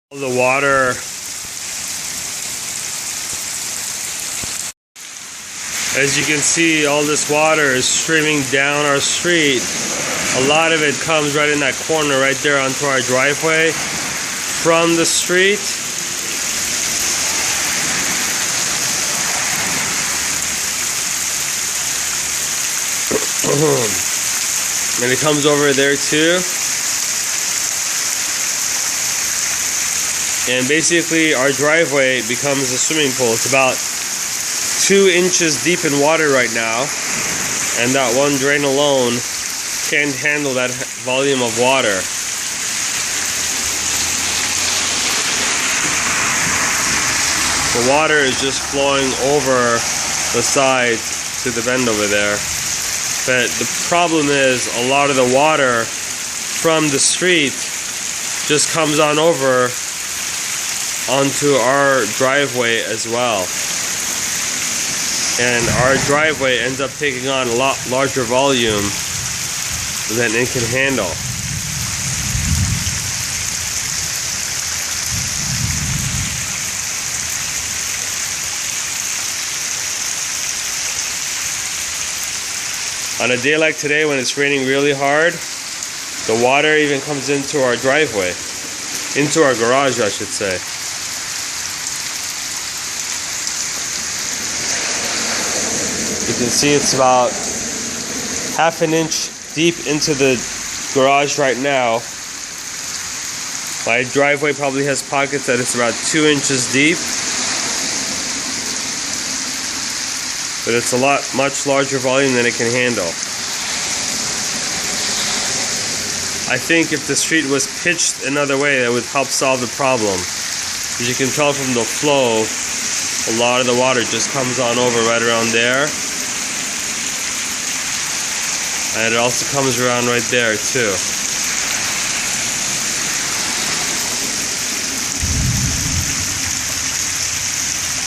The water, as you can see, all this water is streaming down our street. A lot of it comes right in that corner right there onto our driveway from the street. And it comes over there too. And basically our driveway becomes a swimming pool. It's about 2 inches deep in water right now, and that one drain alone can't handle that volume of water. The water is just flowing over the side to the bend over there. But the problem is a lot of the water from the street just comes on over onto our driveway as well, and our driveway ends up taking on a lot larger volume than it can handle. On a day like today when it's raining really hard, the water even comes into our driveway, into our garage I should say. You can see it's about ½ an inch deep into the garage right now. My driveway probably has pockets that it's about 2 inches deep. But it's a much larger volume than it can handle. I think if the street was pitched another way, that would help solve the problem. As you can tell from the flow, a lot of the water just comes on over right around there. And it also comes around right there too.